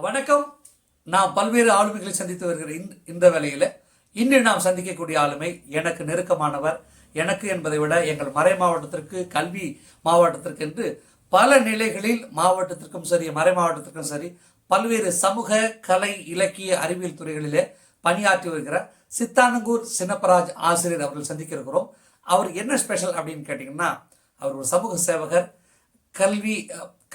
வணக்கம். நாம் பல்வேறு ஆளுமைகளை சந்தித்து வருகிற இந்த வேளையில் இன்று நாம் சந்திக்கக்கூடிய ஆளுமை எனக்கு நெருக்கமானவர். எனக்கு என்பதை விட எங்கள் மறை மாவட்டத்திற்கு, கல்வி மாவட்டத்திற்கு என்று பல நிலைகளில் மாவட்டத்திற்கும் சரி மறை மாவட்டத்திற்கும் சரி பல்வேறு சமூக, கலை, இலக்கிய, அறிவியல் துறைகளிலே பணியாற்றி வருகிறார் சித்தானங்கூர் சின்னப்பராஜ் ஆசிரியர் அவர்கள் சந்திக்க இருக்கிறோம். அவர் என்ன ஸ்பெஷல் அப்படின்னு கேட்டிங்கன்னா, அவர் ஒரு சமூக சேவகர்.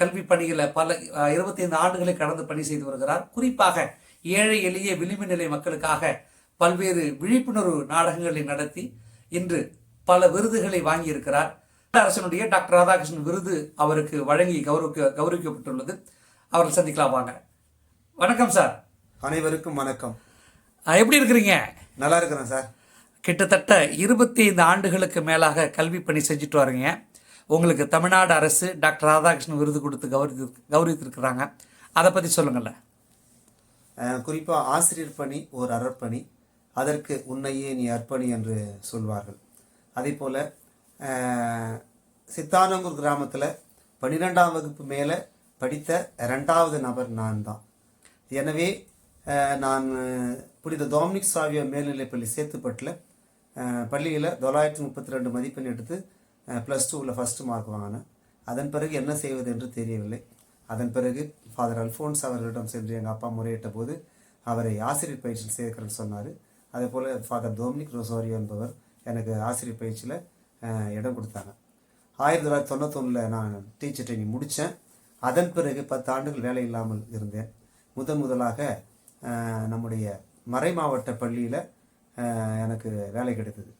கல்வி பணிகளை பல 25 ஆண்டுகளை கடந்து பணி செய்து வருகிறார். குறிப்பாக ஏழை எளிய விளிம்பு நிலை மக்களுக்காக பல்வேறு விழிப்புணர்வு நாடகங்களை நடத்தி இன்று பல விருதுகளை வாங்கியிருக்கிறார். அரசனுடைய டாக்டர் ராதாகிருஷ்ணன் விருது அவருக்கு வழங்கி கௌரவிக்கப்பட்டுள்ளது. அவர்கள் சந்திக்கலாம் வாங்க. வணக்கம் சார். அனைவருக்கும் வணக்கம். எப்படி இருக்கிறீங்க? நல்லா இருக்கிறேன் சார். கிட்டத்தட்ட 25 ஆண்டுகளுக்கு மேலாக கல்வி பணி செஞ்சுட்டு வரீங்க. உங்களுக்கு தமிழ்நாடு அரசு டாக்டர் ராதாகிருஷ்ணன் விருது கொடுத்து கௌரவித்திருக்கிறாங்க. அதை பற்றி சொல்லுங்களேன். குறிப்பாக ஆசிரியர் பணி ஒரு அறப்பணி, அதற்கு உன்னையே நீ அர்ப்பணி என்று சொல்வார்கள். அதே போல் சித்தானங்கூர் கிராமத்தில் 12ஆம் வகுப்பு மேலே படித்த 2வது நபர் நான் தான். எனவே நான் புனித டொமினிக் சாவியர் மேல்நிலைப்பள்ளி சேத்துப்பட்டில் பள்ளியில் 932 மதிப்பெண் எடுத்து +2ல் ஃபஸ்ட்டு மார்க் வாங்கினேன். அதன் பிறகு என்ன செய்வது என்று தெரியவில்லை. அதன் பிறகு ஃபாதர் அல்ஃபோன்ஸ் அவர்களிடம் சென்று எங்கள் அப்பா முறையிட்ட போது அவரை ஆசிரியர் பயிற்சியில் சேர்க்கிறேன்னு சொன்னார். அதே போல் ஃபாதர் டொமினிக் ரொசாரியோ என்பவர் எனக்கு ஆசிரியர் பயிற்சியில் இடம் கொடுத்தாங்க. 1991 நான் டீச்சர் ட்ரைனிங் முடித்தேன். அதன் பிறகு 10 ஆண்டுகள் வேலை இல்லாமல் இருந்தேன். முதலாக நம்முடைய மறை மாவட்ட பள்ளியில் எனக்கு வேலை கிடைத்தது.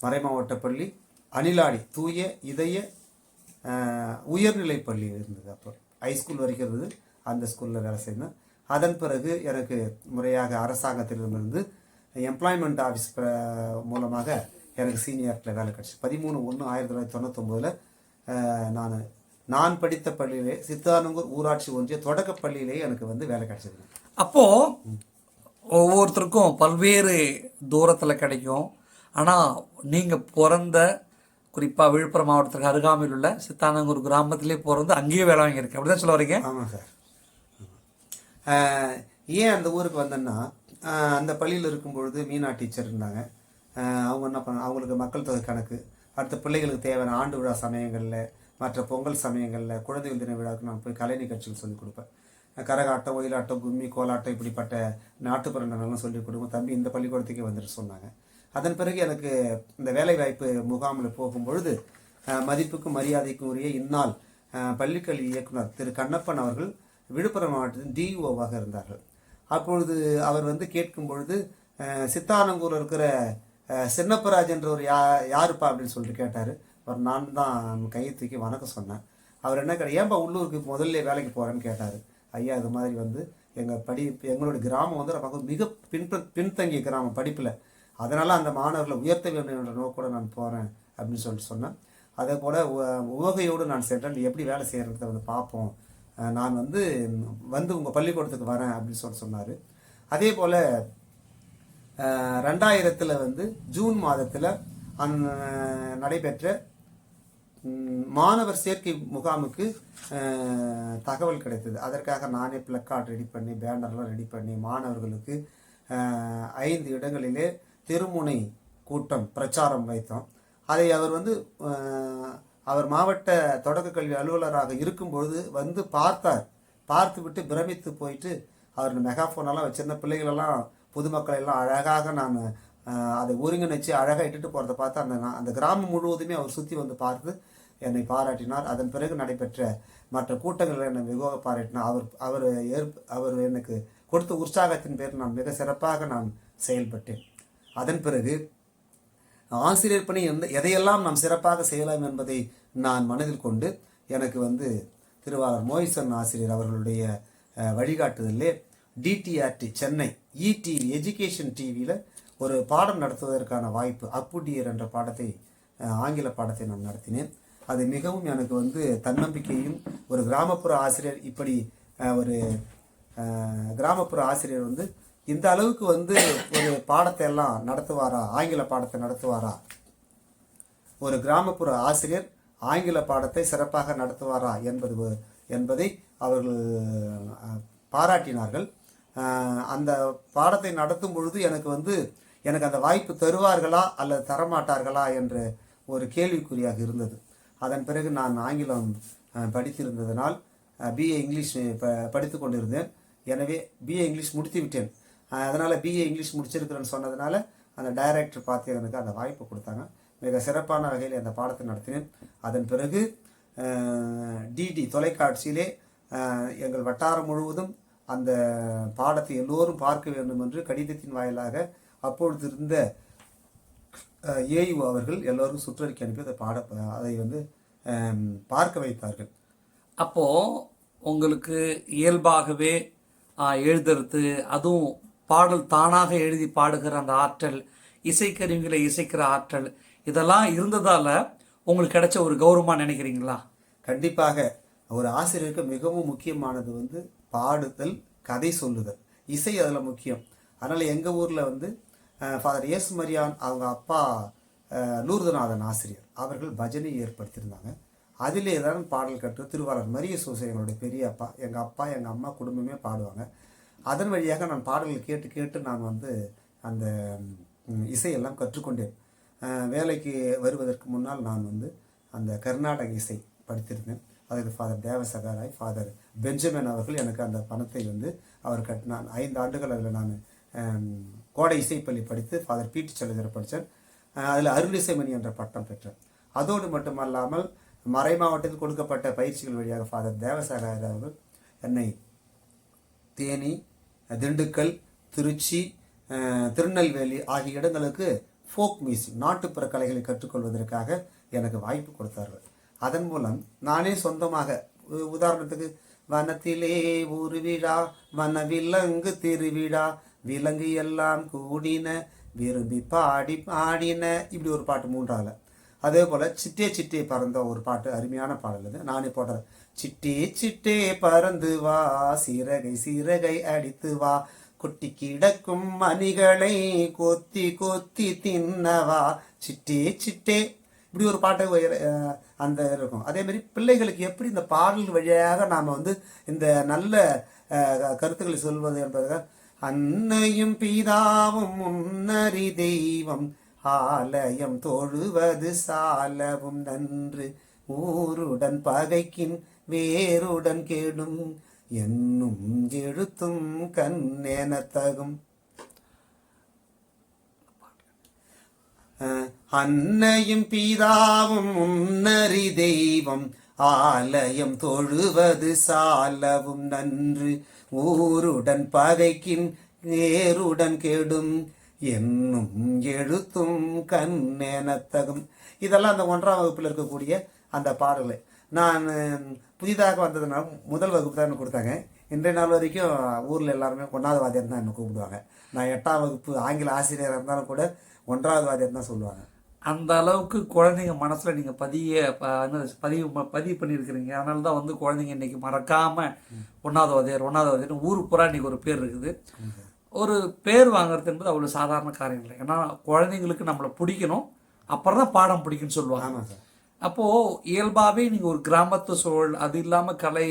மறை மாவட்ட பள்ளி அணிலாடி தூய இதய உயர்நிலை பள்ளி இருந்தது. அப்போ ஹைஸ்கூல் வரைக்கும் இருந்தது. அந்த ஸ்கூலில் வேலை செய்தேன். அதன் பிறகு எனக்கு முறையாக அரசாங்கத்திலிருந்து எம்ப்ளாய்மெண்ட் ஆஃபீஸ் மூலமாக எனக்கு சீனியரில் வேலை கிடச்சி 13/1/1999 நான் படித்த பள்ளியிலே சித்தானங்கூர் ஊராட்சி ஒன்றிய தொடக்க பள்ளியிலேயே எனக்கு வேலை கிடச்சிது. அப்போது ஒவ்வொருத்தருக்கும் பல்வேறு தூரத்தில் கிடைக்கும். ஆனால் நீங்கள் பிறந்த குறிப்பாக விழுப்புரம் மாவட்டத்துக்கு அருகாமையில் உள்ள சித்தானங்கூர் கிராமத்திலே பிறந்து அங்கேயே வேலை வாங்கியிருக்கு. அப்படி தான் சொல்ல வரீங்க? ஆமாம் சார். ஏன் அந்த ஊருக்கு வந்தேன்னா, அந்த பள்ளியில் இருக்கும்பொழுது மீனா டீச்சர் இருந்தாங்க. அவங்க என்ன பண்ண, அவங்களுக்கு மக்கள் தொகை கணக்கு, அடுத்த பிள்ளைகளுக்கு தேவையான ஆண்டு விழா சமயங்களில், மற்ற பொங்கல் சமயங்களில், குழந்தைகள் தின விழாவுக்கு நான் போய் கலை நிகழ்ச்சிகள் சொல்லிக் கொடுப்பேன். கரகாட்டம், ஒயிலாட்டம், கும்மி, கோலாட்டம், இப்படிப்பட்ட நாட்டுப்புற நடனம்லாம் சொல்லிக் கொடுக்கும். தம்பி இந்த பள்ளிக்கூடத்துக்கே வந்துட்டு சொன்னாங்க. அதன் பிறகு எனக்கு இந்த வேலைவாய்ப்பு முகாமில் போகும்பொழுது மதிப்புக்கும் மரியாதைக்கும் உரிய இந்நாள் பள்ளிக்கல்வி இயக்குனர் திரு கண்ணப்பன் அவர்கள் விழுப்புரம் மாவட்டத்தின் டிஓவாக இருந்தார்கள். அப்பொழுது அவர் கேட்கும் பொழுது சித்தானங்கூரில் இருக்கிற சின்னப்பராஜ் என்ற ஒரு யாருப்பா அப்படின்னு சொல்லிட்டு கேட்டார். அவர் நான் தான் கையை தூக்கி வணக்கம் சொன்னேன். அவர் என்ன கேட்டார், ஏன்பா உள்ளூருக்கு முதல்ல வேலைக்கு போகிறேன்னு கேட்டார். ஐயா இது மாதிரி எங்களுடைய கிராமம் நம்ம மிக பின்தங்கிய கிராமம் படிப்பில், அதனால் அந்த மாணவர்களை உயர்த்த வேண்டும் என்ற நோக்கோடு நான் போகிறேன் அப்படின்னு சொல்லிட்டு சொன்னேன். அதே போல் உவகையோடு நான் சென்றேன். எப்படி வேலை செய்கிறத பார்ப்போம், நான் உங்கள் பள்ளிக்கூடத்துக்கு வரேன் அப்படின்னு சொன்னார். அதே போல் 2000 ஜூன் மாதத்தில் நடைபெற்ற மாணவர் சேர்க்கை முகாமுக்கு தகவல் கிடைத்தது. அதற்காக நானே பிளக்கார்ட் ரெடி பண்ணி, பேனர்லாம் ரெடி பண்ணி மாணவர்களுக்கு 5 இடங்களிலே திருமுனை கூட்டம் பிரச்சாரம் வைத்தோம். அதை அவர் அவர் மாவட்ட தொடக்க கல்வி அலுவலராக இருக்கும்பொழுது பார்த்தார். பார்த்து விட்டு பிரமித்து போயிட்டு அவர் மெகாஃபோனெல்லாம் வச்சிருந்த பிள்ளைகளெல்லாம் பொதுமக்களெல்லாம் அழகாக நான் அதை ஒருங்கிணைச்சு அழகாக இட்டுட்டு போகிறத பார்த்து அந்த கிராமம் முழுவதுமே அவர் சுற்றி பார்த்து என்னை பாராட்டினார். அதன் பிறகு நடைபெற்ற மற்ற கூட்டங்களில் என்னை மிக பாராட்டினார். அவர் எனக்கு கொடுத்த உற்சாகத்தின் பேர் நான் மிக சிறப்பாக நான் செயல்பட்டேன். அதன் பிறகு ஆசிரியர் பணி எதையெல்லாம் நாம் சிறப்பாக செய்யலாம் என்பதை நான் மனதில் கொண்டு எனக்கு திருவாளர் மோயிசன் ஆசிரியர் அவர்களுடைய வழிகாட்டுதலே டிடிஆர்டி சென்னை இடிவி எஜுகேஷன் டிவியில் ஒரு பாடம் நடத்துவதற்கான வாய்ப்பு, அப்புடியர் என்ற பாடத்தை, ஆங்கில பாடத்தை நான் நடத்தினேன். அது மிகவும் எனக்கு தன்னம்பிக்கையும், ஒரு கிராமப்புற ஆசிரியர் இப்படி ஒரு கிராமப்புற ஆசிரியர் இந்த அளவுக்கு ஒரு பாடத்தை எல்லாம் நடத்துவாரா, ஆங்கில பாடத்தை நடத்துவாரா, ஒரு கிராமப்புற ஆசிரியர் ஆங்கில பாடத்தை சிறப்பாக நடத்துவாரா என்பதை அவர்கள் பாராட்டினார்கள். அந்த பாடத்தை நடத்தும் பொழுது எனக்கு அந்த வாய்ப்பு தருவார்களா அல்லது தரமாட்டார்களா என்ற ஒரு கேள்விக்குறியாக இருந்தது. அதன் பிறகு நான் ஆங்கிலம் படித்திருந்ததனால் பிஏ இங்கிலீஷ் படித்து கொண்டிருந்தேன். எனவே பிஏ இங்கிலீஷ் முடித்து விட்டேன். அதனால் பிஏ இங்கிலீஷ் முடிச்சிருக்கிறேன்னு சொன்னதுனால அந்த டைரக்டர் பார்த்து எனக்கு அந்த வாய்ப்பு கொடுத்தாங்க. மிக சிறப்பான வகையில் அந்த பாடத்தை நடத்தினேன். அதன் பிறகு டிடி தொலைக்காட்சியிலே எங்கள் வட்டாரம் முழுவதும் அந்த பாடத்தை எல்லோரும் பார்க்க வேண்டும் என்று கடிதத்தின் வாயிலாக அப்பொழுது இருந்த ஏயு அவர்கள் எல்லோரும் சுற்றறிக்கை அனுப்பி அதை பார்க்க வைத்தார்கள். அப்போது உங்களுக்கு இயல்பாகவே எழுதுறது, அதுவும் பாடல் தானாக எழுதி பாடுகிற அந்த ஆற்றல், இசைக்கருவிகளை இசைக்கிற ஆற்றல், இதெல்லாம் இருந்ததால் உங்களுக்கு கிடைச்ச ஒரு கௌரவமாக நினைக்கிறீங்களா? கண்டிப்பாக. ஒரு ஆசிரியருக்கு மிகவும் முக்கியமானது பாடுதல், கதை சொல்லுதல், இசை அதில் முக்கியம். அதனால் எங்கள் ஊரில் ஃபாதர் இயேசு மரியான் அவங்க அப்பா லூர்துநாதன் ஆசிரியர் அவர்கள் பஜனை ஏற்படுத்தியிருந்தாங்க. அதிலே தான் பாடல் கற்று திருவாளர் மரிய சோசை எங்களுடைய பெரிய அப்பா, எங்கள் அப்பா எங்கள் அம்மா குடும்பமே பாடுவாங்க. அதன் வழியாக நான் பாடல்கள் கேட்டு கேட்டு நான் அந்த இசையெல்லாம் கற்றுக்கொண்டேன். வேலைக்கு வருவதற்கு முன்னால் நான் அந்த கர்நாடக இசை படித்திருந்தேன். அதுக்கு ஃபாதர் தேவசகாராய், ஃபாதர் பெஞ்சமின் அவர்கள் எனக்கு அந்த பணத்தை அவர் கட்டினான். 5 ஆண்டுகள் அதில் நான் கோடை இசைப்பள்ளி படித்து ஃபாதர் பீட்டி செல்லதர் படித்தேன். அதில் அருளிசைமணி என்ற பட்டம் பெற்றேன். அதோடு மட்டுமல்லாமல் மறை மாவட்டத்தில் கொடுக்கப்பட்ட பயிற்சிகள் வழியாக ஃபாதர் தேவசகாராய் அவர்கள் என்னை தேனி, திண்டுக்கல், திருச்சி, திருநெல்வேலி ஆகிய இடங்களுக்கு ஃபோக் மியூசிக், நாட்டுப்புற கலைகளை கற்றுக்கொள்வதற்காக எனக்கு வாய்ப்பு கொடுத்தார்கள். அதன் மூலம் நானே சொந்தமாக, உதாரணத்துக்கு வனத்திலே ஒரு விழா, வனவிலங்கு திருவிழா, விலங்கு எல்லாம் கூடின, விரும்பி பாடி பாடின, இப்படி ஒரு பாட்டு 3ஆல். அதே போல் சிட்டே சிட்டே பறந்த ஒரு பாட்டு, அருமையான பாடல் அது, நானே போடுறேன். சிட்டே சிட்டே பறந்து வா, சீரகை சீரகை அடித்து வா, கொட்டி கிடக்கும் மணிகளை கொத்தி கொத்தி தின்னவா, சிட்டே சிட்டே, இப்படி ஒரு பாட்டு அந்த இருக்கும். அதே மாதிரி பிள்ளைகளுக்கு எப்படி இந்த பாடல் வழியாக நாம் இந்த நல்ல கருத்துக்களை சொல்வது என்பதாக, அன்னையும் பிதாவும் முன்னறி தெய்வம், ஆலயம் தொழுவது சாலவும் நன்று, ஊருடன் பகைக்கின் வேருடன் கெடும், என்னும் எழுத்தும் கண்ணெனத்தகும். அன்னையும் பிதாவும் முன்னறி தெய்வம், ஆலயம் தொழுவது சாலவும் நன்று, ஊருடன் பகைக்கின் வேருடன் கெடும், என்னும் எழுத்தும் கண்ணெனத்தகும். இதெல்லாம் அந்த 1ஆம் வகுப்பில் இருக்கக்கூடிய அந்த பாடல்கள். நான் புதிதாக வந்ததுனால முதல் வகுப்பு தான் எனக்கு கொடுத்தாங்க. இன்றைய நாள் வரைக்கும் ஊரில் எல்லாருமே 1வது வாத்தியார் தான் என்னை கூப்பிடுவாங்க. நான் 8ஆம் வகுப்பு ஆங்கில ஆசிரியராக இருந்தாலும் கூட 1வது வாத்தியார் தான் சொல்லுவாங்க. அந்த அளவுக்கு குழந்தைங்க மனசில் நீங்கள் பதிவு பண்ணியிருக்கிறீங்க. அதனால தான் குழந்தைங்க இன்றைக்கி மறக்காமல் 1வது வாத்தியார் ஊர் பூரா இன்றைக்கி ஒரு பேர் இருக்குது. ஒரு பேர் வாங்குறது என்பது அவ்வளோ சாதாரண காரியம் இல்லை. ஏன்னா குழந்தைங்களுக்கு நம்மளை பிடிக்கணும், அப்புறம் தான் பாடம் பிடிக்குன்னு சொல்லுவாங்க. அப்போது இயல்பாகவே நீங்கள் ஒரு கிராமத்து சூழல், அது இல்லாமல் கலை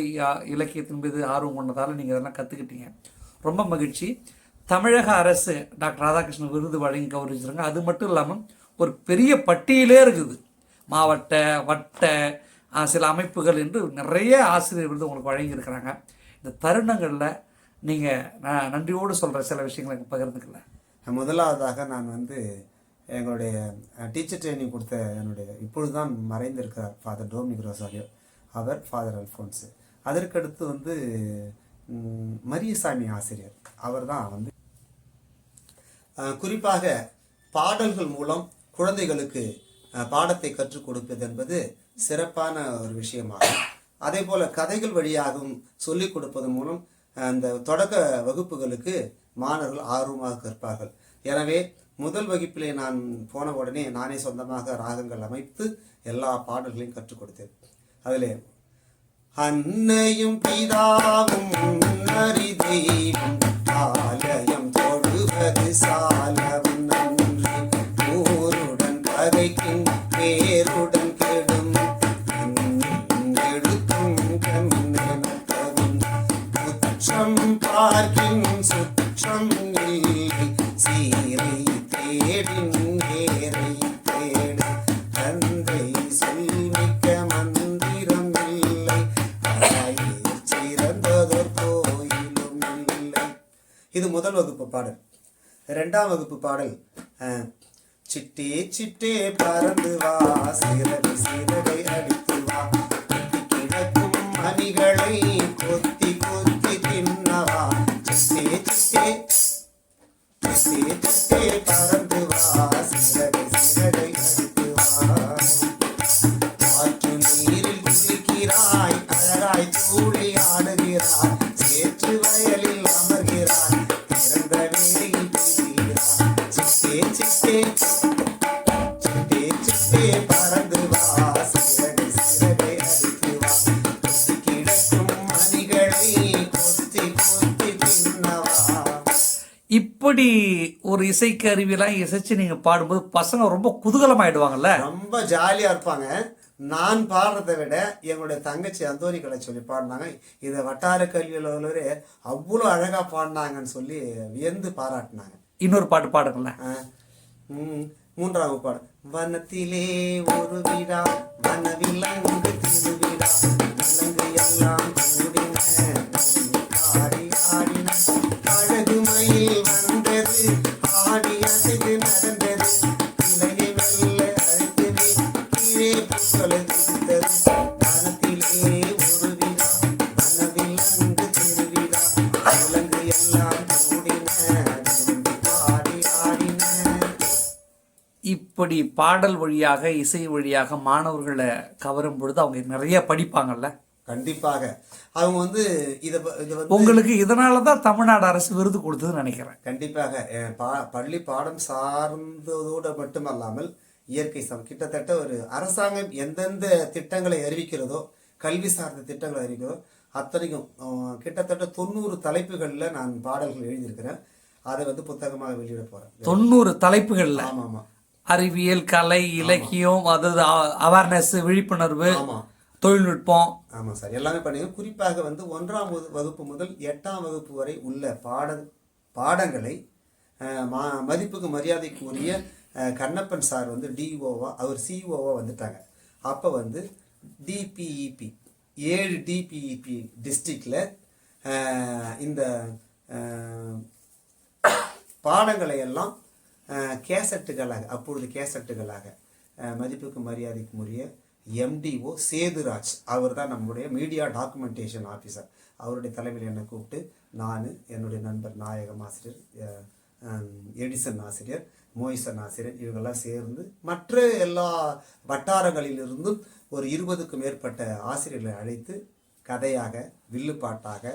இலக்கியத்தின் மீது ஆர்வம் கொண்டதால் நீங்கள் இதெல்லாம் கற்றுக்கிட்டீங்க. ரொம்ப மகிழ்ச்சி. தமிழக அரசு டாக்டர் ராதாகிருஷ்ணன் விருது வழங்கி கௌரவிச்சிருங்க. அது மட்டும் இல்லாமல் ஒரு பெரிய பட்டியலே இருக்குது, மாவட்ட வட்ட சில அமைப்புகள் என்று நிறைய ஆசிரியர் விருது உங்களுக்கு வழங்கியிருக்கிறாங்க. இந்த தருணங்களில் நீங்கள் நன்றியோடு சொல்கிற சில விஷயங்களை பகிர்ந்துக்கல. முதலாவதாக நான் எங்களுடைய டீச்சர் ட்ரைனிங் கொடுத்த என்னுடைய இப்பொழுது தான் மறைந்திருக்கிறார் ஃபாதர் டோமினிக் ரோசாரியோ, அவர், ஃபாதர் அல்ஃபோன்ஸு. அதற்கடுத்து மரியசாமி ஆசிரியர், அவர் தான் குறிப்பாக பாடல்கள் மூலம் குழந்தைகளுக்கு பாடத்தை கற்றுக் கொடுப்பது என்பது சிறப்பான ஒரு விஷயமாகும். அதே போல் கதைகள் வழியாகவும் சொல்லிக் கொடுப்பதன் மூலம் அந்த தொடக்க வகுப்புகளுக்கு மாணவர்கள் ஆர்வமாக கற்பார்கள். எனவே முதல் வகுப்பிலே நான் போன உடனே நானே சொந்தமாக ராகங்கள் அமைத்து எல்லா பாடல்களையும் கற்றுக் கொடுத்தேன். அதிலே அன்னையும் பிதாவும் முன்னறி தெய்வம், ஆலயம் தொழுவது சாலவும் நன்று, ஊருடன் பகைக்கின் வேருடன் கெடும், எழுத்தும் கண்ணெனத்தகும், குற்றம் இது முதல் வகுப்பு பாடல். இரண்டாம் வகுப்பு பாடல் சிட்டே சிட்டே பறந்து வா, சிறகை சிறகை அடித்து வா, கிடக்கும் மணிகளை கொத்தி கொத்தி தின்னவா. சிட்டே சிட்டே சிட்டே சிட்டே பறந்து வா, சிறகை சிறகை அடித்து வா. ஆற்று நீரில் குளிக்கிறாய், அழகாய் தூளி ஆடுகிறாய், சேற்று வயலில் அமர்கிறாய், திறந்த வேலையில் பேசுகிறாய். சிட்டே சிட்டே சிட்டே சிட்டே பறந்து வா, சிறகை சிறகை அடித்து வா, கொத்தி கிடக்கும் மணிகளை கொத்தி கொத்தி தின்னவா. இப்படி ஒரு இசைக்கருவியெல்லாம் இசைச்சு நீங்க பாடும்போது பசங்க ரொம்ப குதூகலமாயிடுவாங்கல்ல. ரொம்ப ஜாலியா இருப்பாங்க. நான் பாடுறதை விட எங்களுடைய தங்கச்சி அந்தோனி கலை சொல்லி பாடினாங்க. இதை வட்டார கல்வியாளர்களே அவ்வளோ அழகா பாடினாங்கன்னு சொல்லி வியந்து பாராட்டினாங்க. இன்னொரு பாட்டு பாடுங்களேன். மூன்றாவது பாடு. வனத்திலே ஒரு விழா, வனவிலங்கு திருவிழா, விலங்கு எல்லாம் கூடின, ஆடி ஆடின, அழகு மயில் வந்தது, ஆடி அசைந்து நடந்தது, இலையை மெல்ல அழைத்தது, கீழே பூக்களை குடித்தது. வனத்திலே ஒரு விழா, வனவிலங்கு திருவிழா, விலங்கு எல்லாம் கூடின, ஆடி ஆடின. இப்படி பாடல் வழியாக இசை வழியாக மாணவர்களை கவரும் பொழுது அவங்க நிறைய படிப்பாங்கல்ல. கண்டிப்பாக அவங்க வந்து இதை உங்களுக்கு இதனாலதான் தமிழ்நாடு அரசு விருது கொடுத்ததுன்னு நினைக்கிறேன். கண்டிப்பாக பள்ளி பாடம் சார்ந்ததோடு மட்டுமல்லாமல் இயற்கை கிட்டத்தட்ட ஒரு அரசாங்கம் எந்தெந்த திட்டங்களை அறிவிக்கிறதோ, கல்வி சார்ந்த திட்டங்களை அறிவிக்கிறதோ அத்தனைக்கும் கிட்டத்தட்ட 90 தலைப்புகளில் நான் பாடல்கள் எழுதியிருக்கிறேன். அதை வந்து புத்தகமாக வெளியிட போறேன். 90 தலைப்புகள்ல. ஆமா ஆமா. அறிவியல், கலை, இலக்கியம், அதாவது அவேர்னஸ், விழிப்புணர்வு, தொழில்நுட்பம். ஆமாம் சார், எல்லாமே பண்ணுங்க. குறிப்பாக வந்து 1ஆம் வகுப்பு முதல் 8ஆம் வகுப்பு வரை உள்ள பாடங்களை மதிப்புக்கு மரியாதைக்கு உரிய கண்ணப்பன் சார் வந்து டிஓவா, அவர் சிஓவா வந்துட்டாங்க. அப்போ வந்து டிபிஇபி 7 டிபிஇபி டிஸ்ட்ரிக்டில் இந்த பாடங்களை எல்லாம் கேசட்டுகளாக, அப்பொழுது கேசட்டுகளாக மதிப்புக்கு மரியாதைக்கு உரிய எம்டிஓ சேதுராஜ், அவர் தான் நம்முடைய மீடியா டாக்குமெண்டேஷன் ஆஃபீஸர். அவருடைய தலைமையில் என்னை கூப்பிட்டு நான், என்னுடைய நண்பர் நாயகம் ஆசிரியர், எடிசன் ஆசிரியர், மோயிசன் ஆசிரியர், இவங்கெல்லாம் சேர்ந்து மற்ற எல்லா வட்டாரங்களிலிருந்தும் ஒரு 20க்கும் மேற்பட்ட ஆசிரியர்களை அழைத்து கதையாக, வில்லுப்பாட்டாக,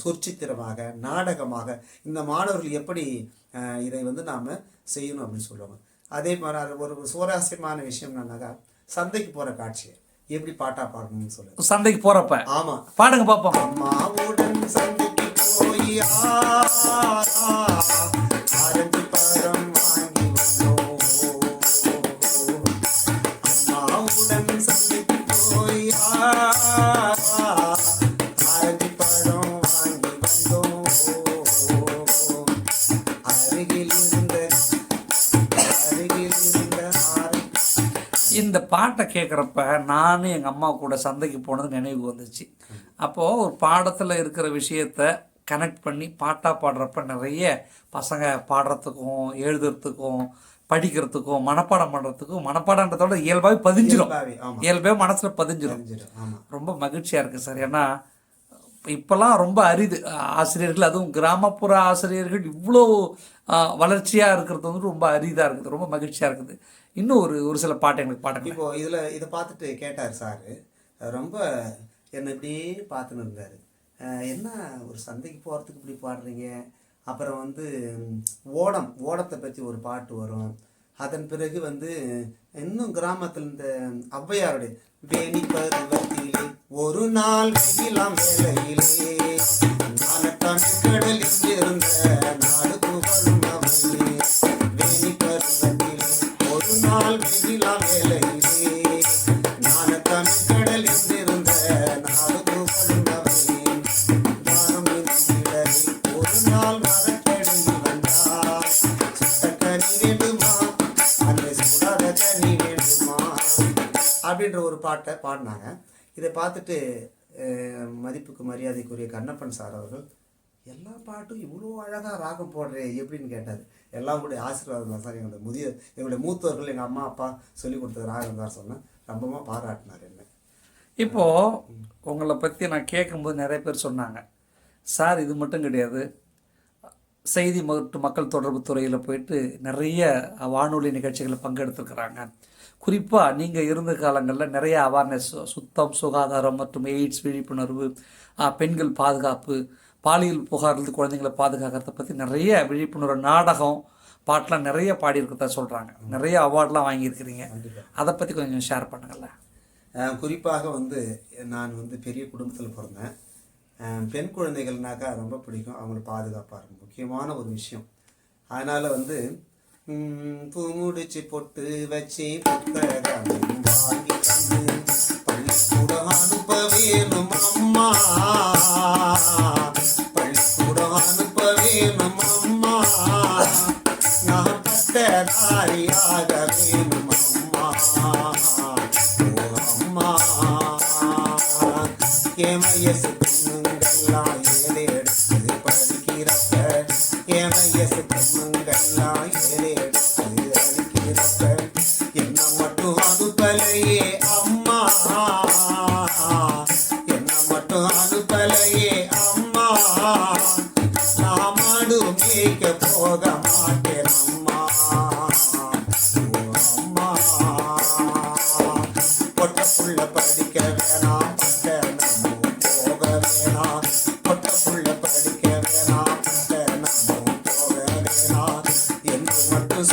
சொற்சித்திரமாக, நாடகமாக இந்த மாணவர்கள் எப்படி இதை வந்து நாம் செய்யணும் அப்படின்னு சொல்லுவாங்க. அதே மாதிரி ஒரு சுவாரஸ்யமான விஷயம் என்னன்னாக்கா, சந்தைக்கு போகிற காட்சியை எப்படி பாட்டா பாடணும்னு சொல்லுங்க. சந்தைக்கு போகிறப்ப ஆமாம் பாடுங்க பார்ப்போம். அம்மாவுடன் சந்தைக்கு போய் ஆரஞ்சு பழம் வாங்கி வந்தோம், அம்மாவுடன் சந்தைக்கு போய் ஆரஞ்சு பழம் வாங்கி வந்தோம், அருகில் இருந்த இந்த பாட்டை கேட்குறப்ப நானும் எங்கள் அம்மா கூட சந்தைக்கு போனது நினைவு வந்துச்சு. அப்போது ஒரு பாடத்தில் இருக்கிற விஷயத்த கனெக்ட் பண்ணி பாட்டாக பாடுறப்ப நிறைய பசங்க பாடுறதுக்கும் எழுதுறதுக்கும் படிக்கிறதுக்கும் மனப்பாடம் பண்ணுறதுக்கும், மனப்பாடன்றதோட இயல்பாகவே பதிஞ்சிடும், இயல்பாகவே மனசில் பதிஞ்சிடும். ரொம்ப மகிழ்ச்சியாக இருக்குது சார். ஏன்னா இப்போல்லாம் ரொம்ப அரிது ஆசிரியர்கள், அதுவும் கிராமப்புற ஆசிரியர்கள் இவ்வளோ வளர்ச்சியாக இருக்கிறது வந்து ரொம்ப அரிதாக இருக்குது. ரொம்ப மகிழ்ச்சியாக இருக்குது. இன்னும் ஒரு சில பாட்டு எங்களுக்கு பாடுங்க. இப்போ இதை பார்த்துட்டு கேட்டார் சார், ரொம்ப என்னை இப்படியே பார்த்துன்னு இருந்தார். என்ன ஒரு சந்தைக்கு போகிறதுக்கு இப்படி பாடுறீங்க, அப்புறம் வந்து ஓடத்தை பற்றி ஒரு பாட்டு வரும், அதன் பிறகு வந்து இன்னும் கிராமத்தில் இந்த ஔவையாருடைய வேணி பருவத்திலே ஒரு நாள் வெயிலாம் வேலையிலே நானத்தான் கடலில் இருந்த நாடு புகழும் அவளே, வேணி பருவத்திலே ஒரு நாள் வெயிலாம் வேலையிலே நானத்தான் கடலில் இருந்த நாடு புகழும் அவளே, வானம் நின்றே ஒரு நாள் மரத்தடியில் வந்தார், சுத்தக்கனி வேண்டுமா அந்த சுடாத கனி வேண்டுமா அப்படின்ற ஒரு பாட்டை பாடினாங்க. இதை பார்த்துட்டு மதிப்புக்கு மரியாதைக்குரிய கண்ணப்பன் சார் அவர்கள் எல்லா பாட்டும் இவ்வளோ அழகாக ராகம் போடுறே எப்படின்னு கேட்டார். எல்லாருடைய ஆசீர்வாதம் தான் சார். எங்களுடைய மூத்தவர்கள் எங்கள் அம்மா அப்பா சொல்லி கொடுத்த ராகம் தான் சொன்னேன். ரொம்பமாக பாராட்டினார் என்ன. இப்போது உங்களை பற்றி நான் கேட்கும்போது நிறைய பேர் சொன்னாங்க, சார் இது மட்டும் கிடையாது, செய்தி மற்றும் மக்கள் தொடர்பு துறையில் போயிட்டு நிறைய வானொலி நிகழ்ச்சிகளில் பங்கெடுத்துருக்கிறாங்க. குறிப்பாக நீங்கள் இருந்த காலங்களில் நிறைய அவேர்னஸ், சுத்தம், சுகாதாரம் மற்றும் எய்ட்ஸ் விழிப்புணர்வு, பெண்கள் பாதுகாப்பு, பாலியல் புகார்லேருந்து குழந்தைங்களை பாதுகாக்கிறத பற்றி நிறைய விழிப்புணர்வு நாடகம், பாட்டெலாம் நிறைய பாடியிருக்கிறதா சொல்கிறாங்க. நிறைய அவார்ட்லாம் வாங்கியிருக்கிறீங்க. அதை பற்றி கொஞ்சம் ஷேர் பண்ணுங்களேன். குறிப்பாக நான் பெரிய குடும்பத்தில் பிறந்தேன். பெண் குழந்தைகள்னாக்கா ரொம்ப பிடிக்கும். அவங்களை பாதுகாப்பாக இருக்கும், முக்கியமான ஒரு விஷயம். அதனால் பூ முடிச்சு பொட்டு வச்சு புத்தகம் வாங்கி தந்து பள்ளிக்கூடம் அனுப்ப வேணும் அம்மா, பள்ளிக்கூடம் அனுப்ப வேணும் அம்மா, நான் பட்டதாரியாக வேணும் அம்மா, ஓ அம்மா. என் வயசு பொண்ணுங்கள்லாம் ஏழை எடுத்து படிக்கிறப்ப, என் வயசு பொண்ணுங்கள்லாம் ஏழை எடுத்து அடிக்கிறப்ப, என்ன மட்டும் அனுப்பலையே அம்மா, என்ன மட்டும் அனுப்பலையே அம்மா, நான் மாடு மேய்க்க போக மாட்டேன் அம்மா, ஓ அம்மா. பொட்ட புள்ள படிக்க வேணாம்,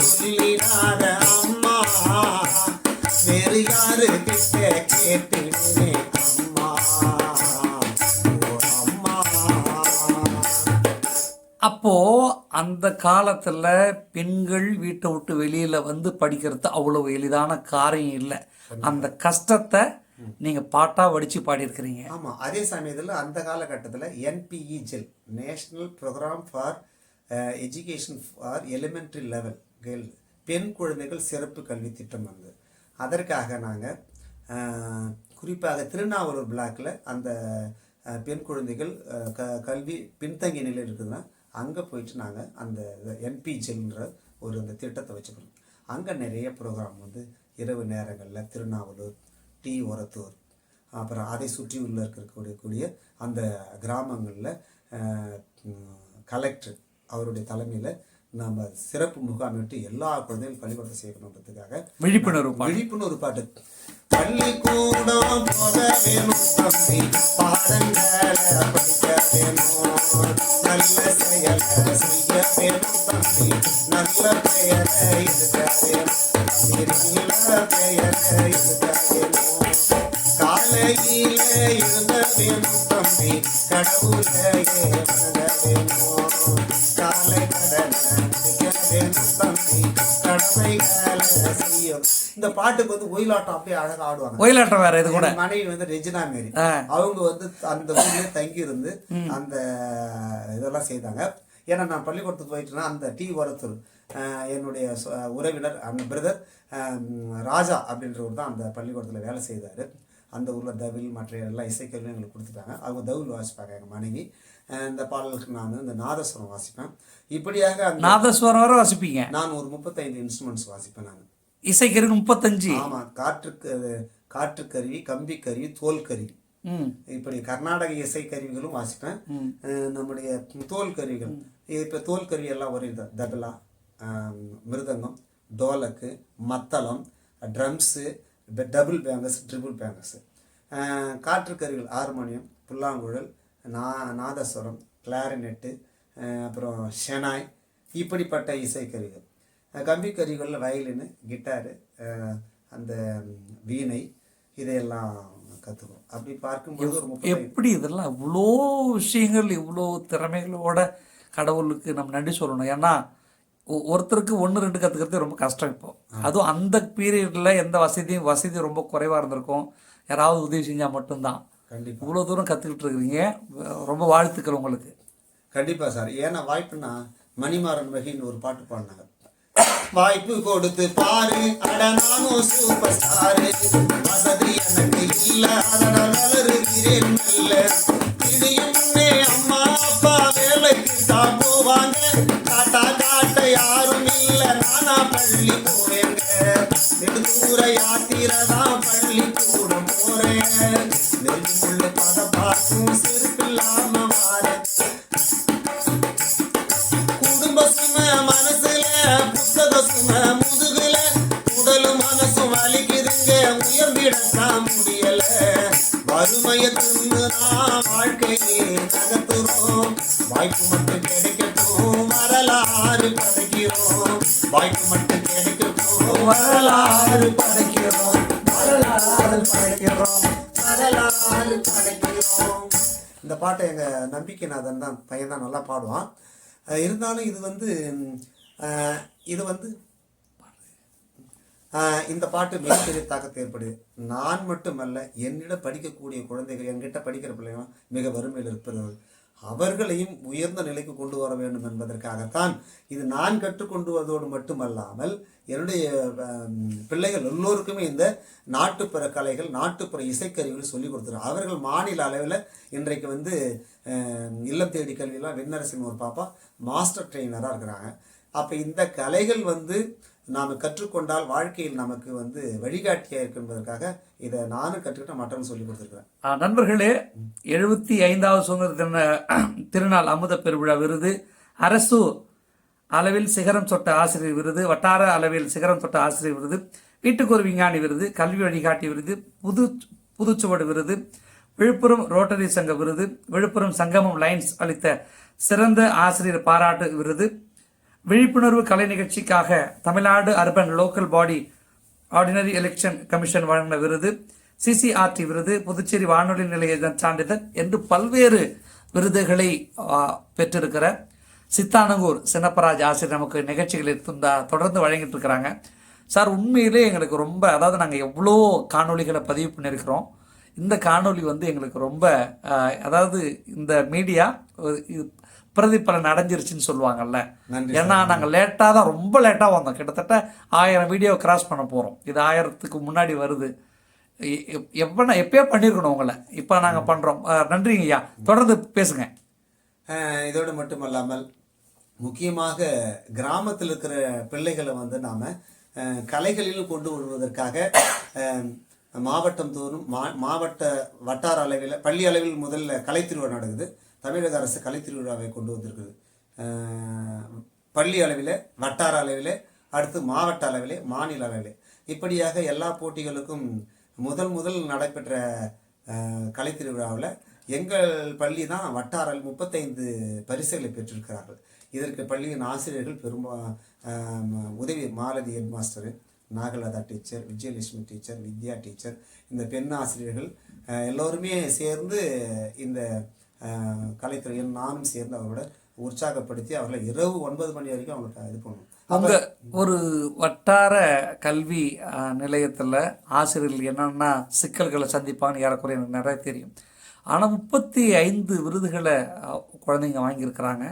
சொல்லிடாத அம்மா, வேறு யாரு கிட்ட கேட்டுனே அம்மா, ஓ அம்மா. அப்போது அந்த காலத்தில் பெண்கள் வீட்டை விட்டு வெளியில் படிக்கிறது அவ்வளவு எளிதான காரியம் இல்லை. அந்த கஷ்டத்தை நீங்கள் பாட்டாக வடித்து பாடியிருக்கிறீங்க. ஆமாம். அதே சமயத்தில் அந்த காலகட்டத்தில் NPE GEL, national programme for education for elementary level girl, பெண் குழந்தைகள் சிறப்பு கல்வி திட்டம் அதற்காக நாங்கள் குறிப்பாக திருநாவலூர் பிளாக்கில் அந்த பெண் குழந்தைகள் கல்வி பின்தங்கிய நிலையில் இருக்குதுன்னா அங்கே போயிட்டு நாங்கள் அந்த NP ஜெல்ன்ற அந்த திட்டத்தை வச்சுக்கிறோம். அங்கே நிறைய ப்ரோக்ராம் இரவு நேரங்களில் திருநாவலூர், டி ஒரத்தூர், அப்புறம் அதை சுற்றி உள்ள இருக்கக்கூடிய அந்த கிராமங்களில் கலெக்டர் அவருடைய தலைமையில் நம்ம சிறப்பு முகாமிட்டு எல்லா குழந்தைகளும் பள்ளிக்கூடத்தை சேர்க்கணுன்றதுக்காக விழிப்புணர்வு பாட்டு. பள்ளிக்கூடம் போக வேணும் தம்பி, பாடங்களை படிக்க வேணும், நல்ல செயலை செய்ய வேணும் தம்பி, நல்ல பெயரை இருக்க வேணும், நல்ல பெயரை இருக்க வேணும், காலையில இருந்த வேணும் தம்பி, கடவுளையே வணங்க வேணும், காலை இந்த பாட்டுக்கு ஒயிலாட்டம் அப்படியே அழகா ஆடுவாங்க. ஒயிலாட்டம் வேற இது கூட. மனைவி ரெஜினா மேரி, அவங்க அந்த ஊர்லயே தங்கி இருந்து அந்த இதெல்லாம் செய்தாங்க. ஏன்னா நான் பள்ளிக்கூடத்துக்கு போயிட்டேன்னா அந்த டி ஒரத்தூர் என்னுடைய உறவினர் அந்த பிரதர் ராஜா அப்படின்றவர் தான் அந்த பள்ளிக்கூடத்தில் வேலை செய்தார். அந்த ஊரில் தவில் மற்ற எல்லா இசைக்கருவியும் எங்களுக்கு கொடுத்துட்டாங்க. அவங்க தவில் வாசிப்பாங்க எங்கள் மனைவி. இந்த பாடலுக்கு நான் இந்த நாதஸ்வரம் வாசிப்பேன். இப்படியாக நாதஸ்வரம் வர வாசிப்பீங்க? நான் ஒரு 35 இன்ஸ்ட்ருமெண்ட்ஸ் வாசிப்பேன். நான் இசைக்கருவி 35? ஆமாம். காற்றுக்கருவி, கம்பிக்கருவி, தோல்கருவி, இப்படி கர்நாடக இசைக்கருவிகளும் வாசிப்பேன். நம்முடைய தோல் கருவிகள், இப்போ தோல் கருவி எல்லாம் ஒரே தபலா, மிருதங்கம், டோலக்கு, மத்தளம், drums, double bangers, triple bangers, காற்றுக்கருவிகள் ஹார்மோனியம், புல்லாங்குழல், நாதஸ்வரம், கிளாரினெட்டு, அப்புறம் ஷெனாய், இப்படிப்பட்ட இசைக்கருவிகள். கம்பிக்கருவிகளில் வயலின், கிட்டாரு, அந்த வீணை, இதையெல்லாம் கற்றுக்குவோம். அப்படி பார்க்கும்போது ஒரு எப்படி இதெல்லாம் இவ்வளோ விஷயங்கள் இவ்வளோ திறமைகளோட கடவுளுக்கு நம்ம நன்றி சொல்லணும். ஏன்னா ஒருத்தருக்கு 1-2 கற்றுக்கிறது ரொம்ப கஷ்டம். இப்போது அதுவும் அந்த பீரியடில் எந்த வசதி ரொம்ப குறைவாக இருந்திருக்கும். யாராவது உதவி செஞ்சால் மட்டும்தான். கண்டிப்பாக இவ்வளோ தூரம் கற்றுக்கிட்டு இருக்கிறீங்க, ரொம்ப வாழ்த்துக்கள் உங்களுக்கு. கண்டிப்பாக சார். ஏன்னா வாய்ப்புனா மணிமாறன் வகைன்னு ஒரு பாட்டு பாடினாங்க. வாய்ப்பு கொடுத்து பாரு, அட நானும் சூப்பர் ஸ்டாரு, வசதி எனக்கு இல்லை அதனால் வளருகிறேன் நல்ல, இடியும் அம்மா அப்பா வேலை நெருங்குள்ள பத பார்க்கும் செருப்பில்லாம வார குடும்ப சும மனசுல புத்தக சும முதுகுல உடலும் மனசும் வலிக்குதுங்க உயர்ந்திடத்தான் முடியல வறுமைய தின்னுதான் வாழ்க்கையே நகர்த்துறோம் வாய்ப்பு மட்டும் கிடைக்கட்டும் வரலாறு படைக்கிறோம் வாய்ப்பு மட்டும் கிடைக்கட்டும் வரலாறு படைக்கிறோம் வரலாறு படைக்கிறோம் வரலாறு படைக்கிறோம். இந்த பாட்டை எங்கள் நம்பிக்கைநாதன் தான் பையன் தான் நல்லா பாடுவான். இருந்தாலும் இது வந்து இந்த பாட்டு மிகப்பெரிய தாக்கத்தை ஏற்படுது. நான் மட்டுமல்ல, என்னிடம் படிக்கக்கூடிய குழந்தைகள், என்கிட்ட படிக்கிற பிள்ளைங்க மிக வறுமையில் இருப்பவர்கள், அவர்களையும் உயர்ந்த நிலைக்கு கொண்டு வர வேண்டும் என்பதற்காகத்தான் இது நான் கற்றுக்கொண்டு வருவதோடு மட்டுமல்லாமல் என்னுடைய பிள்ளைகள் எல்லோருக்குமே இந்த நாட்டுப்புற கலைகள் நாட்டுப்புற இசைக்கருவிகள் சொல்லிக் கொடுத்துருவோம். அவர்கள் மாநில அளவில் இன்றைக்கு வந்து இல்லம் தேடி கல்வியெல்லாம் விண்ணரசின் ஒரு பாப்பா மாஸ்டர் ட்ரெயினராக இருக்கிறாங்க. அப்போ இந்த கலைகள் வந்து நாம் கற்றுக்கொண்டால் வாழ்க்கையில் நமக்கு வந்து வழிகாட்டியாக இருக்கு என்பதற்காக இதை நானும் கற்றுக்கிட்ட மற்றவங்க சொல்லி கொடுத்துருக்குறேன். நண்பர்களே, 75வது சுதந்திர திருநாள் அமுத பெருவிழா விருது, அரசு அளவில் சிகரம் தொட்ட ஆசிரியர் விருது, வட்டார அளவில் சிகரம் தொட்ட ஆசிரியர் விருது, வீட்டுக்கு ஒரு விஞ்ஞானி விருது, கல்வி வழிகாட்டி விருது, புதுச்சுவடு விருது, விழுப்புரம் ரோட்டரி சங்க விருது, விழுப்புரம் சங்கமம் லைன்ஸ் அளித்த சிறந்த ஆசிரியர் பாராட்டு விருது, விழிப்புணர்வு கலை நிகழ்ச்சிக்காக Tamil Nadu urban local body ordinary election commission வழங்கின விருது, சிசிஆர்டி விருது, புதுச்சேரி வானொலி நிலைய சான்றிதழ் என்று பல்வேறு விருதுகளை பெற்றிருக்கிற சித்தானங்கூர் சின்னப்பராஜ் ஆசிரியர் நமக்கு நிகழ்ச்சிகளை தொடர்ந்து வழங்கிட்டு இருக்கிறாங்க. சார், உண்மையிலே எங்களுக்கு ரொம்ப, அதாவது நாங்கள் எவ்வளோ காணொலிகளை பதிவு பண்ணியிருக்கிறோம். இந்த காணொலி வந்து எங்களுக்கு ரொம்ப, அதாவது இந்த மீடியா பிரதிபலன் அடைஞ்சிருச்சுன்னு சொல்லுவாங்கல்ல. ஏன்னா நாங்கள் லேட்டாக தான், ரொம்ப லேட்டாக வந்தோம். கிட்டத்தட்ட 1000 வீடியோ கிராஸ் பண்ண போகிறோம். இது 1000க்கு முன்னாடி வருது. எப்பயோ பண்ணியிருக்கணும் உங்களை, இப்போ நாங்கள் பண்ணுறோம். நன்றிங்க ஐயா, தொடர்ந்து பேசுங்க. இதோடு மட்டுமல்லாமல் முக்கியமாக கிராமத்தில் இருக்கிற பிள்ளைகளை வந்து நாம் கலைகளிலும் கொண்டு வருவதற்காக மாவட்டம் தோறும் மாவட்ட வட்டார அளவில் பள்ளி அளவில் முதல்ல கலைத்திருவிழா நடக்குது. தமிழக அரசு கலைத்திருவிழாவை கொண்டு வந்திருக்குது. பள்ளி அளவில், வட்டார அளவில், அடுத்து மாவட்ட அளவில், மாநில அளவில், இப்படியாக எல்லா போட்டிகளுக்கும் முதல் நடைபெற்ற கலைத்திருவிழாவில் எங்கள் பள்ளி தான் வட்டார 35 பரிசுகளை பெற்றிருக்கிறார்கள். இதற்கு பள்ளியின் ஆசிரியர்கள் உதவி Malathi head master, Nagalatha teacher, Vijayalakshmi teacher, Vidya teacher, இந்த பெண் ஆசிரியர்கள் எல்லோருமே சேர்ந்து இந்த கலைத்துறையில் நானும் சேர்ந்து அவரோட உற்சாகப்படுத்தி அவர்களை இரவு 9 மணி வரைக்கும் அவங்களுக்கு இது பண்ணுவோம். அவங்க ஒரு வட்டார கல்வி நிலையத்தில் ஆசிரியர்கள் என்னென்னா சிக்கல்களை சந்திப்பாங்கன்னு ஏறக்குறைய எனக்கு நிறைய தெரியும். ஆனால் 35 விருதுகளை குழந்தைங்க வாங்கியிருக்கிறாங்க.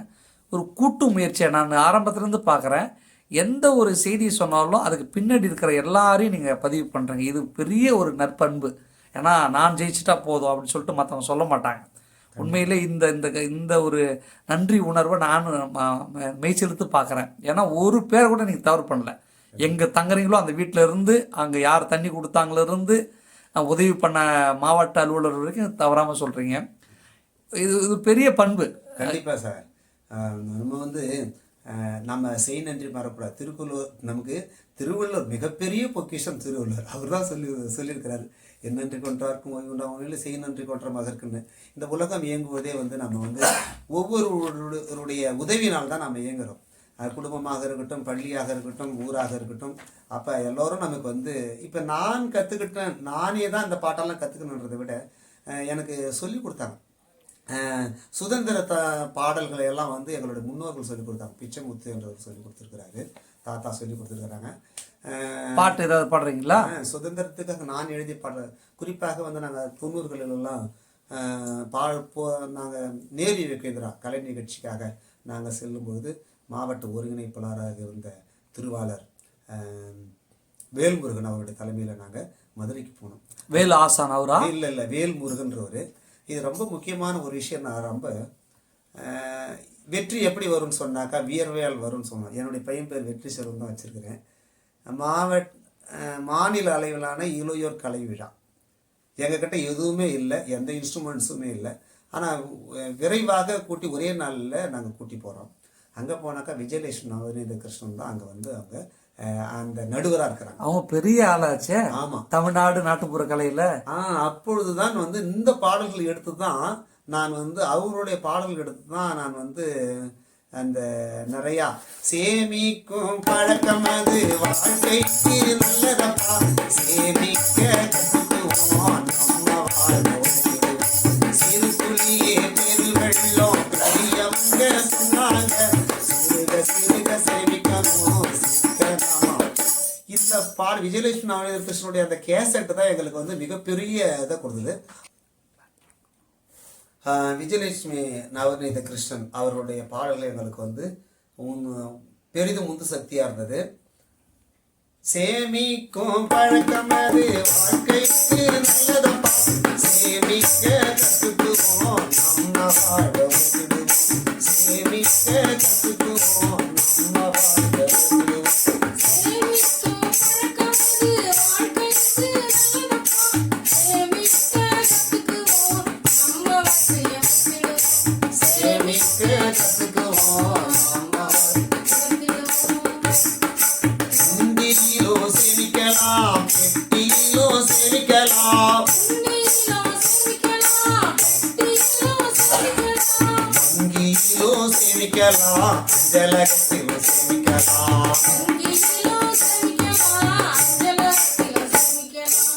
ஒரு கூட்டு முயற்சியை நான் ஆரம்பத்துலேருந்து பார்க்குறேன். எந்த ஒரு செய்தி சொன்னாலும் அதுக்கு பின்னாடி இருக்கிற எல்லாரையும் நீங்கள் பதிவு பண்ணுறீங்க. இது பெரிய ஒரு நற்பண்பு. ஏன்னா நான் ஜெயிச்சிட்டா போதும் அப்படின்னு சொல்லிட்டு மற்றவங்க சொல்ல மாட்டாங்க. உண்மையிலே இந்த இந்த இந்த ஒரு நன்றி உணர்வை நான் மெய்ச்செலுத்து பார்க்குறேன். ஏன்னா ஒரு பேரை கூட நீங்கள் தவறு பண்ணல. எங்கே தங்குறீங்களோ அந்த வீட்டில் இருந்து, அங்கே யார் தண்ணி கொடுத்தாங்களேருந்து உதவி பண்ண மாவட்ட அலுவலர் வரைக்கும் தவறாமல் சொல்கிறீங்க. இது பெரிய பண்பு. கண்டிப்பாக சார். நம்ம வந்து நம்ம செய் நன்றி மறக்கூடாது. நமக்கு திருவள்ளுவர் மிகப்பெரிய பொக்கிஷம். திருவள்ளுவர் அவர் தான் சொல்லியிருக்கிறாரு, என் நன்றி கொன்றார்க்கும் ஓய்வுண்டாவில் செய் நன்றி கொன்ற மகற்குன்னு. இந்த உலகம் இயங்குவதே வந்து நம்ம வந்து ஒவ்வொருவருடைய உதவியினால் தான் நம்ம இயங்குகிறோம். குடும்பமாக இருக்கட்டும், பள்ளியாக இருக்கட்டும், ஊராக இருக்கட்டும். அப்போ எல்லோரும் நமக்கு வந்து இப்போ நான் கற்றுக்கிட்டேன், நானே தான் இந்த பாட்டெல்லாம் கற்றுக்கணுன்றதை விட எனக்கு சொல்லி கொடுத்தாங்க. சுதந்திர பாடல்களை எல்லாம் வந்து எங்களுடைய முன்னோர்கள் சொல்லிக் கொடுத்தாங்க. பிச்சைமுத்து என்றவர் சொல்லி கொடுத்துருக்கிறாரு, தாத்தா சொல்லி கொடுத்துருக்குறாங்க. பாட்டு ஏதாவது பாடுறீங்களா? சுதந்திரத்துக்காக நான் எழுதி பாடுற, குறிப்பாக வந்து நாங்கள் 90களெல்லாம் நாங்கள் நேரு வைக்கிறா கலை நிகழ்ச்சிக்காக நாங்கள் செல்லும்போது மாவட்ட ஒருங்கிணைப்பாளராக இருந்த திருவாளர் வேல்முருகன் அவருடைய தலைமையில் நாங்கள் மதுரைக்கு போனோம். வேல் ஆசான் அவரா? இல்லை, வேல்முருகன்றவர். இது ரொம்ப முக்கியமான ஒரு விஷயம். நான் ரொம்ப வெற்றி எப்படி வரும்னு சொன்னாக்கா வியர்வையால் வரும்னு சொன்னேன். என்னுடைய பையன் பேர் வெற்றி செல்வம் தான் வச்சுருக்கிறேன். மாநில அளவிலான இளையோர் கலை விழா எங்ககிட்ட எதுவுமே இல்லை, எந்த இன்ஸ்ட்ருமெண்ட்ஸுமே இல்லை. ஆனால் விரைவாக கூட்டி ஒரே நாளில் நாங்கள் கூட்டி போகிறோம். அங்கே போனாக்கா விஜயலட்சுமி நவநீத கிருஷ்ணன் தான் அங்கே வந்து அவங்க அந்த நடுவராக இருக்கிறாங்க. அவங்க பெரிய ஆளாச்சே. ஆமாம், தமிழ்நாடு நாட்டுப்புற கலையில. அப்பொழுது தான் வந்து இந்த பாடல்கள் எடுத்து தான் நான் வந்து அவருடைய பாடல்கள் எடுத்து தான் நான் வந்து அந்த நிறையா சேமிக்கும் பழக்கம் அது வாழ்க்கைக்கு நல்லதப்பா, சேமிக்க கற்றுக்குவோம் நம்ம வாழ்க்கை, சிறு துளியே பெரு வெள்ளம் பெரியவங்க சொன்னாங்க, சிறுக சிறுக சேமிக்கணும் சிக்கனமா. இந்த பாடல் விஜயலட்சுமி நவநீத கிருஷ்ணனுடைய அந்த கேசட் தான் எங்களுக்கு வந்து மிகப்பெரிய இதை கொடுத்தது. விஜயலட்சுமி நவநீத கிருஷ்ணன் அவருடைய பாடல்கள் எங்களுக்கு வந்து பெரிதும் உந்து சக்தியாக இருந்தது. சேமிக்கும் பழக்கம் அது வாழ்க்கைக்கு நல்லதப்பா, சேமிக்க கற்றுக்குவோம் நம்ம வாழ விடுவோம், சேமிக்க கற்றுக்குவோம் நம்ம வாழ விடுவோம்.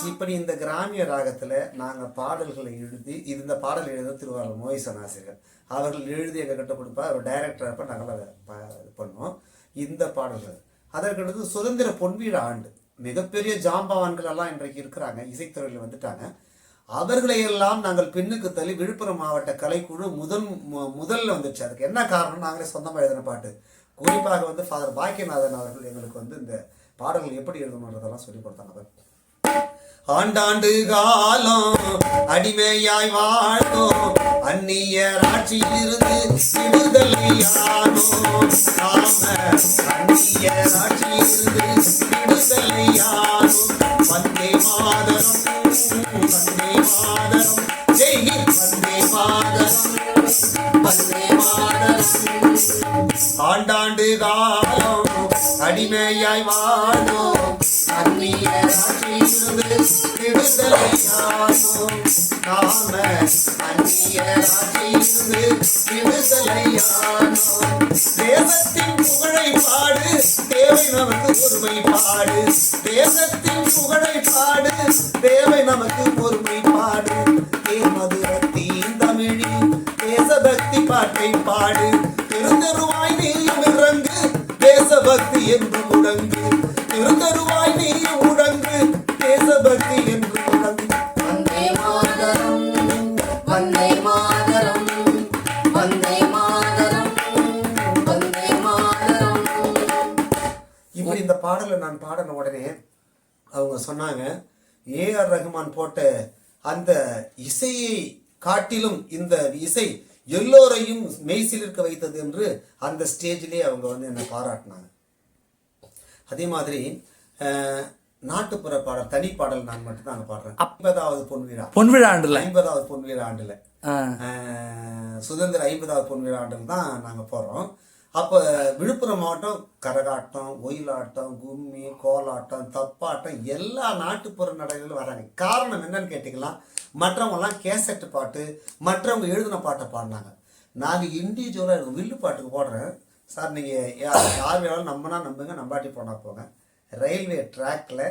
இப்படி இந்த கிராமிய ராகத்துல நாங்க பாடல்களை எழுதி, இந்த பாடல் எழுத திருவாரூர் மோயிசன் ஆசிரியர் அவர்கள் எழுதி எங்க கிட்ட கொடுப்பா, ஒரு டைரக்டர் அப்ப நாங்கள் இது பண்ணுவோம் இந்த பாடல்கள். அதற்கடுத்து சுதந்திர பொன்விழா ஆண்டு மிகப்பெரிய ஜாம்பவான்கள் எல்லாம் இன்றைக்கு இருக்கிறாங்க, இசைத்துறையில் வந்துட்டாங்க. அவர்களையெல்லாம் நாங்கள் பின்னுக்கு தள்ளி விழுப்புரம் மாவட்ட கலைக்குழு முதல்ல வந்துச்சு. அதுக்கு என்ன காரணம், நாங்களே சொந்தமாக எழுதின பாட்டு. குறிப்பாக வந்து ஃபாதர் பாக்கியநாதன் அவர்கள் எங்களுக்கு வந்து இந்த பாடல்கள் எப்படி எழுதணுன்றதெல்லாம் சொல்லி கொடுத்தாங்க. ஆண்டாண்டு காலம் அடிமையாய் வாழ்ந்தோம், அந்நியர் ஆட்சியிலிருந்து விடுதலையானோம், நாம அந்நியர் ஆட்சியிலிருந்து விடுதலையானோம். வந்தே மாதரம் வந்தே மாதரம், ஜெய் ஹிந்த் வந்தே மாதரம் வந்தே மாதரம். ஆண்டாண்டு காலம் அடிமையாய் வாழ்ந்தோம், அந்நியர் ஆட்சியிலிருந்து விடுதலையானோம், நாம அந்நியர் ஆட்சியிலிருந்து விடுதலையானோம். தேசத்தின் புகழை பாடு, தேவை நமக்கு ஒருமை பாடு, தேசத்தின் புகழை பாடு, தேவை நமக்கு ஒருமை பாடு. மதுரத்தி தமிழி தேசபக்தி பாட்டை பாடு, திருந்தருவாய் நீயும் இறங்கு, தேசபக்தி என்று முழங்கு, திருந்தருவாய் நீயும் முழங்கு, தேசபக்தி என்று முழங்கு. வந்தே மாதரம் வந்தே மாதரம் வந்தே மாதரம் வந்தே மாதரம். இப்படி இந்த பாடலை நான் பாடின உடனே அவங்க சொன்னாங்க, ஏஆர் ரஹ்மான் போட்ட அந்த இசையை காட்டிலும் இந்த இசை எல்லோரையும் மெய்சிலிருக்க வைத்தது என்று அந்த ஸ்டேஜிலே அவங்க வந்து என்னை பாராட்டினாங்க. அதே மாதிரி நாட்டுப்புற பாடல், தனி பாடல் நான் மட்டும் தான் பாடுறேன். 50வது பொன்விழா ஆண்டுல 50வது பொன்விழா ஆண்டுல சுதந்திர 50வது பொன்விழா ஆண்டில் தான் நாங்கள் போகிறோம். அப்போ விழுப்புரம் மாவட்டம் கரகாட்டம், ஒயிலாட்டம், கும்மி, கோலாட்டம், தப்பாட்டம் எல்லா நாட்டுப்புற நடைகளும் வராங்க. காரணம் என்னன்னு கேட்டிங்கன்னா, மற்றவங்கலாம் கேசட்டு பாட்டு, மற்றவங்க எழுதின பாட்டை பாடினாங்க. நாங்கள் இண்டிவிஜுவலாக வில்லு பாட்டுக்கு போடுறேன் சார், நீங்கள் யார் வேணாலும் நம்பினா நம்புங்க, நம்பாட்டி போனால் போங்க. ரயில்வே ட்ராக்கில்,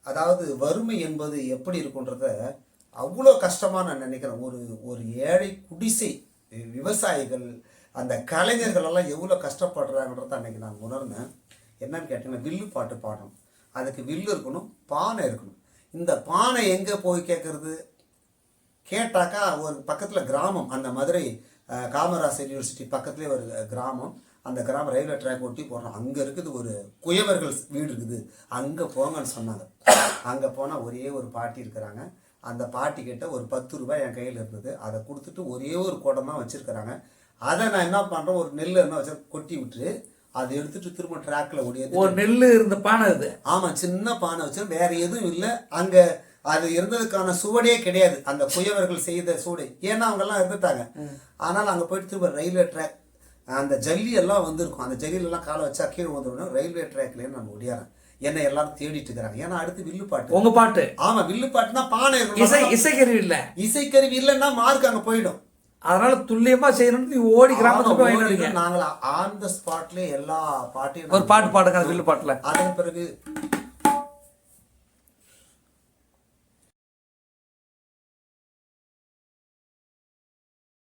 அதாவது வறுமை என்பது எப்படி இருக்குன்றத அவ்வளோ கஷ்டமாக நான் நினைக்கிறேன். ஒரு ஏழை குடிசை விவசாயிகள், அந்த கலைஞர்கள் எல்லாம் எவ்வளோ கஷ்டப்படுறாங்கன்றத அன்றைக்கி நான் உணர்ந்தேன். என்னன்னு கேட்டிங்கன்னா, வில்லு பாட்டு பாடணும், அதுக்கு வில்லு இருக்கணும், பானை இருக்கணும். இந்த பானை எங்கே போய் கேட்குறது கேட்டாக்கா, ஒரு பக்கத்தில் கிராமம், அந்த மதுரை காமராசர் யூனிவர்சிட்டி பக்கத்துலேயே ஒரு கிராமம், அந்த கிராமம் ரயில்வே ட்ராக் ஒட்டி போடுறோம். அங்கே இருக்குது ஒரு குயவர்கள் வீடு இருக்குது, அங்கே போங்கன்னு சொன்னாங்க. அங்கே போனால் ஒரே ஒரு பாட்டி இருக்கிறாங்க. அந்த பாட்டி கிட்ட ஒரு 10 ரூபாய் என் கையில் இருந்தது. அதை கொடுத்துட்டு ஒரே ஒரு குடம் தான் வச்சுருக்கிறாங்க. அதை நான் என்ன பண்ணுறேன், ஒரு நெல் என்ன வச்சு கொட்டி விட்டு அதை எடுத்துட்டு திரும்ப ட்ராக்ல ஓடியது. ஒரு நெல் இருந்த பானை அது. ஆமாம், சின்ன பானை வச்சு, வேற எதுவும் இல்லை. அங்கே அது இருந்ததுக்கான சுவடே கிடையாது, அந்த குயவர்கள் செய்த சூடு. ஏன்னா அவங்க எல்லாம் இருந்துட்டாங்க. ஆனால் அங்க போயிட்டு திரும்ப ரயில்வே ட்ராக், அந்த ஜல்லி எல்லாம் வந்திருக்கும், அந்த ஜல்லியிலலாம் காலை வச்சா கீழே வந்துடும். ரயில்வே ட்ராக்லேயே நான் ஒடியாரேன். என்னை எல்லாரும் தேடிட்டு இருக்கிறாங்க. ஏன்னா அடுத்து வில்லு பாட்டு. உங்க பாட்டு? ஆமா, வில்லு பாட்டுனா பானை இசைக்கருவி இல்ல, இசைக்கருவி இல்லைன்னா மார்க் அங்க போயிடும். அதனால துல்லியமா செய்யணும்னு நீ ஓடி கிராமத்துக்கு நாங்கள் ஆன் த ஸ்பாட்ல எல்லா பாட்டையும் ஒரு பாட்டு பாடுங்க வில்லு பாட்டுல. அதன் பிறகு